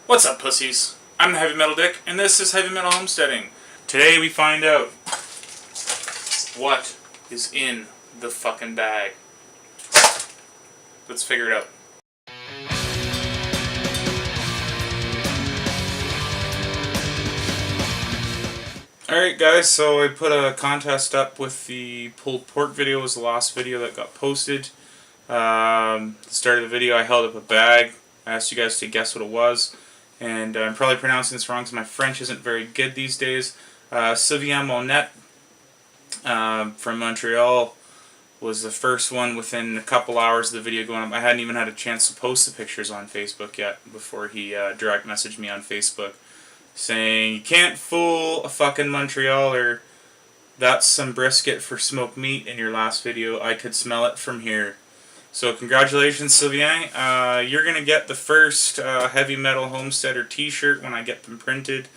What's up, pussies? I'm the Heavy Metal Dick, and this is Heavy Metal Homesteading. Today we find out what is in the fucking bag. Let's figure it out. Alright guys, so I put a contest up with the pulled pork video. It was the last video that got posted. At the start of the video I held up a bag. I asked you guys to guess what it was. And I'm probably pronouncing this wrong because my French isn't very good these days. Sylvain Monette from Montreal was the first one within a couple hours of the video going up. I hadn't even had a chance to post the pictures on Facebook yet before he direct messaged me on Facebook saying, "You can't fool a fucking Montrealer. That's some brisket for smoked meat in your last video. I could smell it from here." So congratulations, Sylvain. You're going to get the first Heavy Metal Homesteader t-shirt when I get them printed.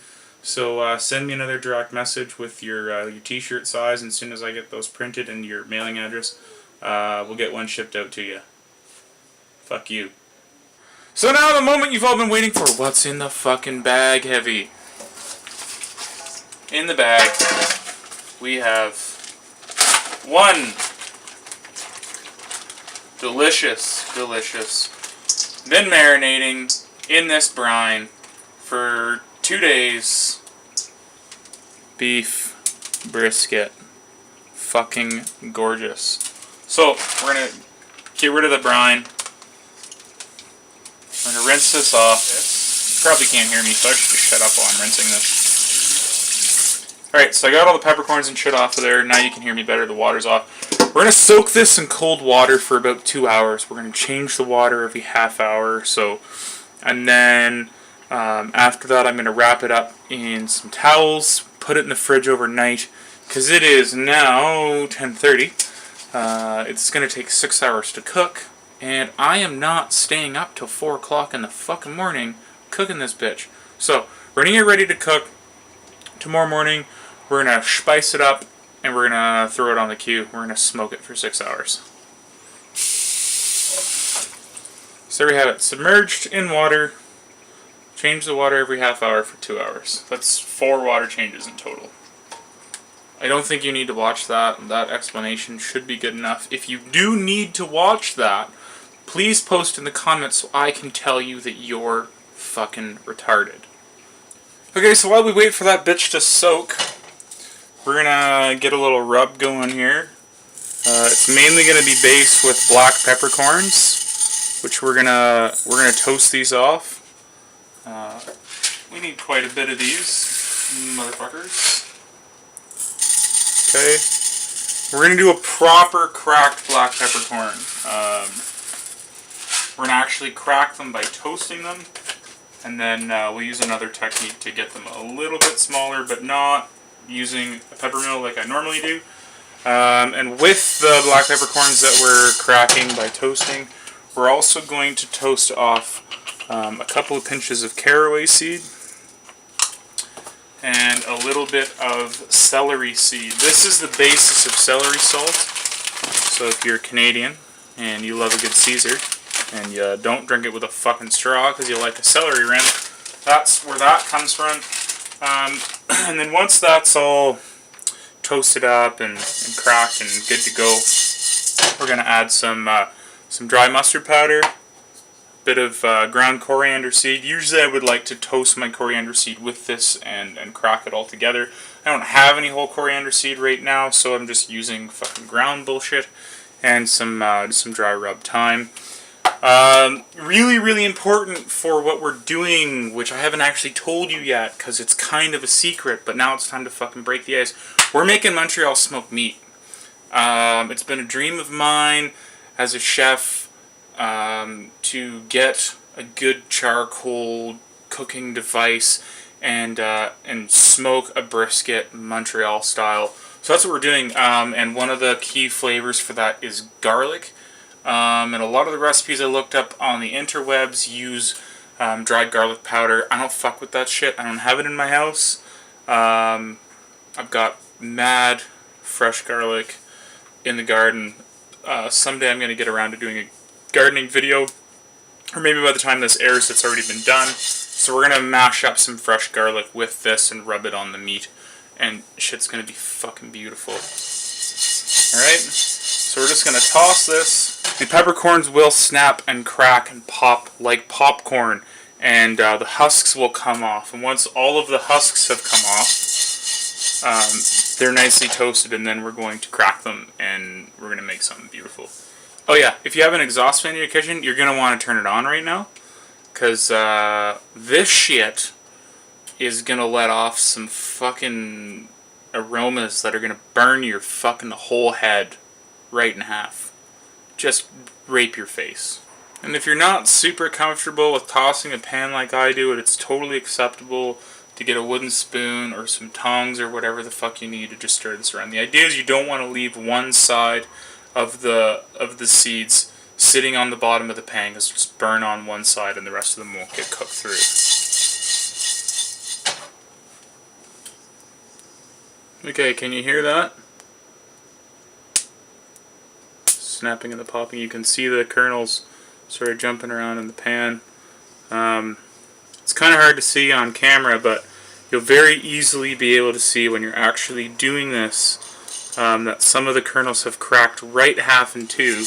So send me another direct message with your t-shirt size, and as soon as I get those printed and your mailing address, we'll get one shipped out to you. Fuck you. So now the moment you've all been waiting for. What's in the fucking bag, Heavy? In the bag, we have one delicious, been marinating in this brine for 2 days beef brisket. Fucking gorgeous. So, we're gonna get rid of the brine. I'm gonna rinse this off. You probably can't hear me, so I should just shut up while I'm rinsing this. Alright, so I got all the peppercorns and shit off of there. Now you can hear me better. The water's off. We're going to soak this in cold water for about 2 hours. We're going to change the water every half hour or so. And then after that, I'm going to wrap it up in some towels, put it in the fridge overnight, because it is now 10:30. It's going to take 6 hours to cook, and I am not staying up till 4 o'clock in the fucking morning cooking this bitch. So, we're going to get ready to cook. Tomorrow morning, we're going to spice it up, and we're going to throw it on the queue. We're going to smoke it for 6 hours. So there we have it. Submerged in water. Change the water every half hour for 2 hours. That's 4 water changes in total. I don't think you need to watch that. That explanation should be good enough. If you do need to watch that, please post in the comments so I can tell you that you're fucking retarded. Okay, so while we wait for that bitch to soak, we're gonna get a little rub going here. It's mainly gonna be based with black peppercorns, which we're gonna toast these off. We need quite a bit of these motherfuckers. Okay, we're gonna do a proper cracked black peppercorn. We're gonna actually crack them by toasting them, and then we'll use another technique to get them a little bit smaller, but not using a pepper mill like I normally do. And with the black peppercorns that we're cracking by toasting, we're also going to toast off a couple of pinches of caraway seed and a little bit of celery seed. This is the basis of celery salt. So if you're Canadian and you love a good Caesar and you don't drink it with a fucking straw because you like a celery rim, that's where that comes from. And then once that's all toasted up and cracked and good to go, we're going to add some dry mustard powder, a bit of ground coriander seed. Usually I would like to toast my coriander seed with this and crack it all together. I don't have any whole coriander seed right now, so I'm just using fucking ground bullshit and some dry rub thyme. Really important for what we're doing, which I haven't actually told you yet because it's kind of a secret, but now it's time to fucking break the ice. We're making Montreal smoked meat. It's been a dream of mine as a chef to get a good charcoal cooking device and smoke a brisket Montreal style. So that's what we're doing, and one of the key flavors for that is garlic. And a lot of the recipes I looked up on the interwebs use dried garlic powder. I don't fuck with that shit. I don't have it in my house. I've got mad fresh garlic in the garden. Someday I'm going to get around to doing a gardening video, or maybe by the time this airs it's already been done. So we're going to mash up some fresh garlic with this and rub it on the meat. And shit's going to be fucking beautiful. Alright, so we're just going to toss this. The peppercorns will snap and crack and pop like popcorn. And the husks will come off. And once all of the husks have come off, they're nicely toasted. And then we're going to crack them and we're going to make something beautiful. Oh yeah, if you have an exhaust fan in your kitchen, you're going to want to turn it on right now. Because this shit is going to let off some fucking aromas that are going to burn your fucking whole head right in half. Just rape your face. And if you're not super comfortable with tossing a pan like I do, it's totally acceptable to get a wooden spoon or some tongs or whatever the fuck you need to just stir this around. The idea is you don't want to leave one side of the seeds sitting on the bottom of the pan, because just burn on one side and the rest of them won't get cooked through. Okay, can you hear that? Snapping and the popping. You can see the kernels sort of jumping around in the pan. It's kind of hard to see on camera, but you'll very easily be able to see when you're actually doing this that some of the kernels have cracked right half in two.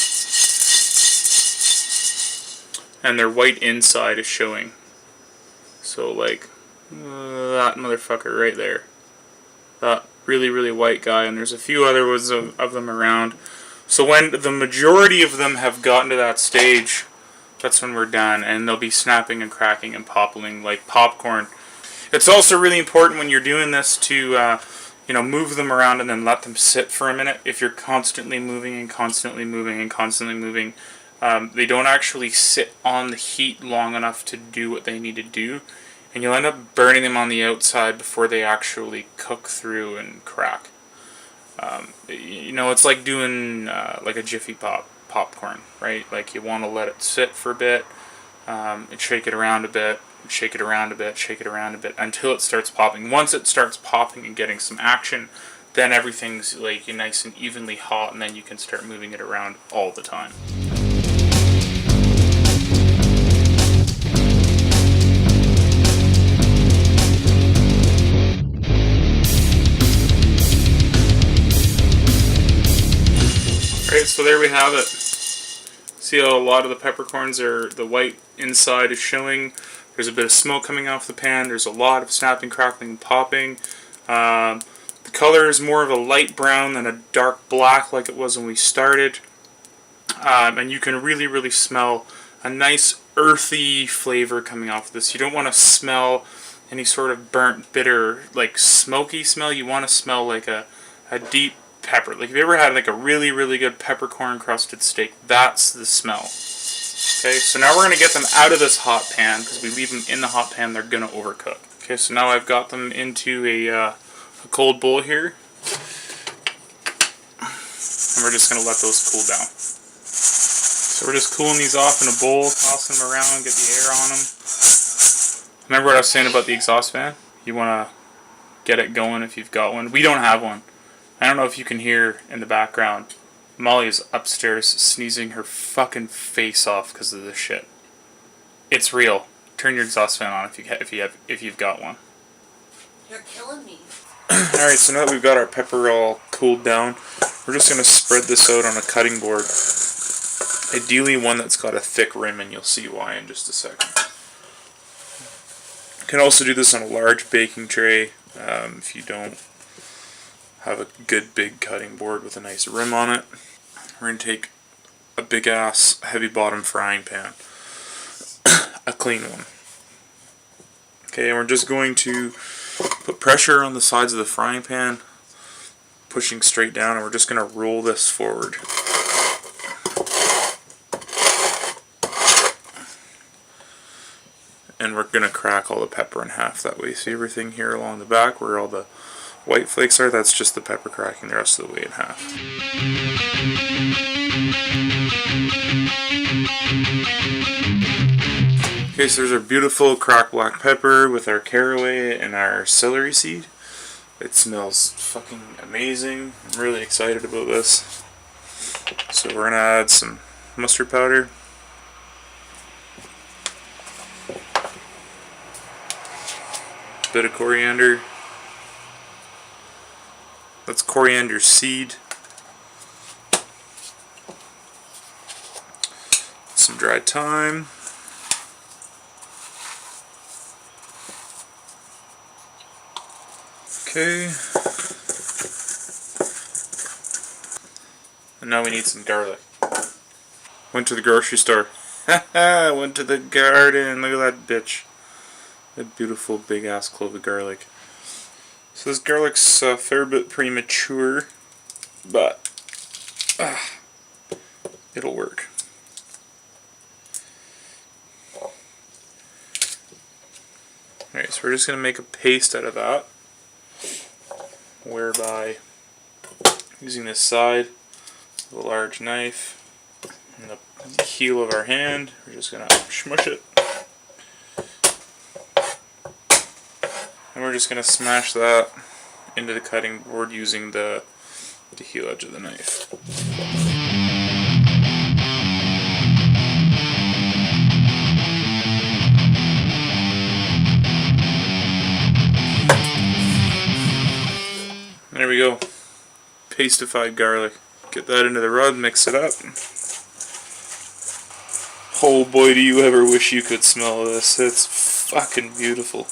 And their white inside is showing. So like that motherfucker right there. That really, really white guy. And there's a few other ones of them around. So when the majority of them have gotten to that stage, that's when we're done. And they'll be snapping and cracking and popping like popcorn. It's also really important when you're doing this to move them around and then let them sit for a minute. If you're constantly moving and constantly moving and constantly moving, they don't actually sit on the heat long enough to do what they need to do, and you'll end up burning them on the outside before they actually cook through and crack. It's like doing like a Jiffy popcorn, right? Like you want to let it sit for a bit, and shake it around a bit, shake it around a bit, shake it around a bit until it starts popping. Once it starts popping and getting some action, then everything's like nice and evenly hot, and then you can start moving it around all the time. Alright, so there we have it. See how a lot of the peppercorns the white inside is showing. There's a bit of smoke coming off the pan. There's a lot of snapping, crackling, and popping. The color is more of a light brown than a dark black like it was when we started. And you can really, really smell a nice earthy flavor coming off of this. You don't want to smell any sort of burnt, bitter, like smoky smell. You want to smell like a deep pepper. Like if you ever had like a really, really good peppercorn crusted steak, that's the smell. Okay, so now we're going to get them out of this hot pan, because we leave them in the hot pan, they're going to overcook. Okay, so now I've got them into a cold bowl here, and we're just going to let those cool down. So we're just cooling these off in a bowl, tossing them around, get the air on them. Remember what I was saying about the exhaust fan? You want to get it going if you've got one. We don't have one. I don't know if you can hear in the background. Molly is upstairs sneezing her fucking face off because of this shit. It's real. Turn your exhaust fan on if you've got one. You're killing me. Alright, so now that we've got our pepper all cooled down, we're just going to spread this out on a cutting board. Ideally one that's got a thick rim, and you'll see why in just a second. You can also do this on a large baking tray if you don't have a good big cutting board with a nice rim on it. We're going to take a big ass heavy bottom frying pan, a clean one. Okay, and we're just going to put pressure on the sides of the frying pan, pushing straight down, and we're just going to roll this forward. And we're going to crack all the pepper in half that way. See everything here along the back where all the white flakes are? That's just the pepper cracking the rest of the way in half. Okay, so there's our beautiful cracked black pepper with our caraway and our celery seed. It smells fucking amazing. I'm really excited about this. So we're going to add some mustard powder. bit of coriander. That's coriander seed. Some dried thyme. Okay. And now we need some garlic. Went to the grocery store. Haha, went to the garden. Look at that bitch. That beautiful big ass clove of garlic. So this garlic's a fair bit premature, but it'll work. Alright, so we're just going to make a paste out of that, whereby using this side of a large knife and the heel of our hand, we're just going to smush it. And we're just going to smash that into the cutting board using the heel edge of the knife. There we go. Pastified garlic. Get that into the rub, mix it up. Oh boy, do you ever wish you could smell this. It's fucking beautiful.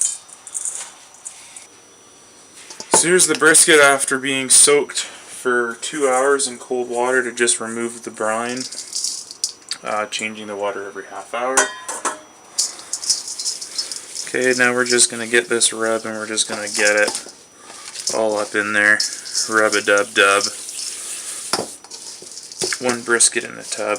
So here's the brisket after being soaked for 2 hours in cold water to just remove the brine. Changing the water every half hour. Okay, now we're just going to get this rub and we're just going to get it all up in there. Rub-a-dub-dub. One brisket in a tub.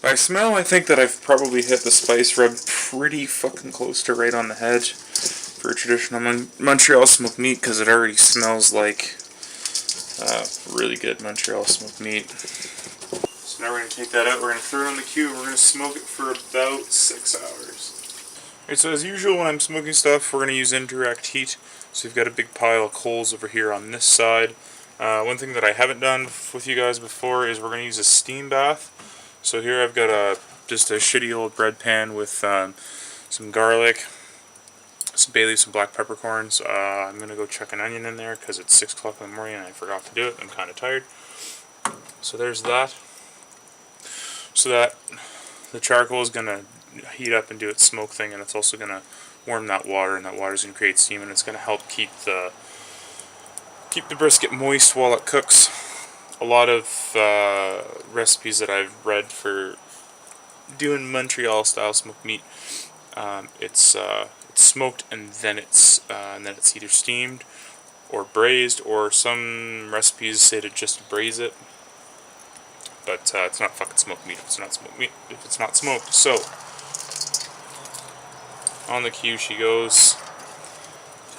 By smell, I think that I've probably hit the spice rub pretty fucking close to right on the head for traditional Montreal smoked meat, because it already smells like really good Montreal smoked meat. So now we're going to take that out, we're going to throw it on the cube, and we're going to smoke it for about 6 hours. Alright, so as usual when I'm smoking stuff, we're going to use indirect heat. So we've got a big pile of coals over here on this side. One thing that I haven't done with you guys before is we're going to use a steam bath. So here I've got just a shitty old bread pan with some garlic, some bay leaves, some black peppercorns. I'm going to go chuck an onion in there because it's 6 o'clock in the morning and I forgot to do it. I'm kind of tired. So there's that. So that the charcoal is going to heat up and do its smoke thing, and it's also going to warm that water, and that water is going to create steam, and it's going to help keep the brisket moist while it cooks. A lot of recipes that I've read for doing Montreal style smoked meat, it's smoked and then it's either steamed or braised, or some recipes say to just braise it. But it's not fucking smoked meat if it's not smoked meat. If it's not smoked, so on the cue she goes,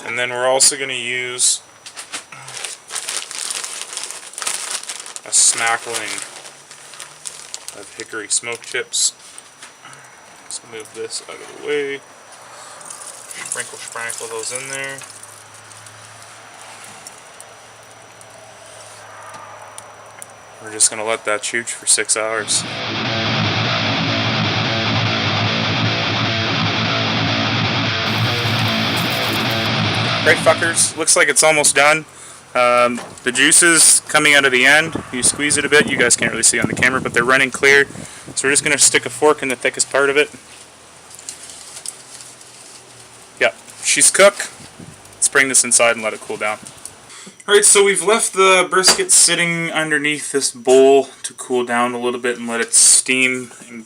and then we're also going to use a smackling of hickory smoke chips. Let's move this out of the way. Sprinkle those in there. We're just going to let that chooch for 6 hours. Right, fuckers, looks like it's almost done. The juices coming out of the end, you squeeze it a bit, you guys can't really see on the camera, but they're running clear. So we're just going to stick a fork in the thickest part of it. Yep, she's cooked. Let's bring this inside and let it cool down. Alright, so we've left the brisket sitting underneath this bowl to cool down a little bit and let it steam and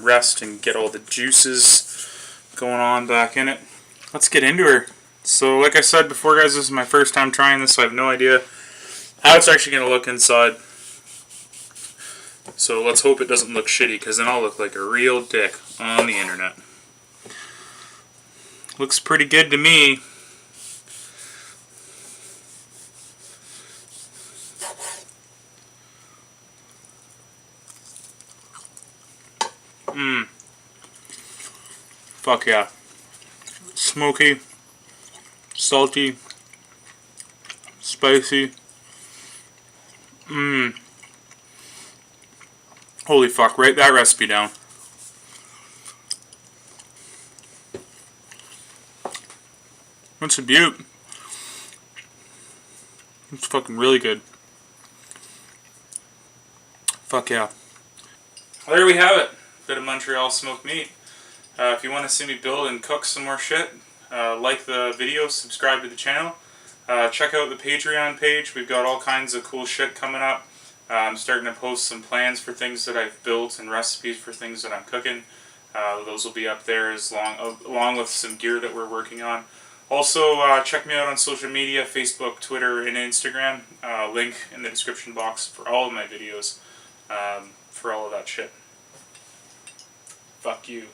rest and get all the juices going on back in it. Let's get into her. So like I said before, guys, this is my first time trying this, so I have no idea how it's actually going to look inside. So let's hope it doesn't look shitty, because then I'll look like a real dick on the internet. Looks pretty good to me. Fuck yeah. Smoky, salty, spicy. Holy fuck, write that recipe down. That's a beaut. It's fucking really good. Fuck yeah. Well, there we have it. Bit of Montreal smoked meat. If you want to see me build and cook some more shit, like the video, subscribe to the channel. Check out the Patreon page. We've got all kinds of cool shit coming up. I'm starting to post some plans for things that I've built and recipes for things that I'm cooking. Those will be up there along with some gear that we're working on. Also, check me out on social media, Facebook, Twitter, and Instagram. Link in the description box for all of my videos, for all of that shit. Fuck you.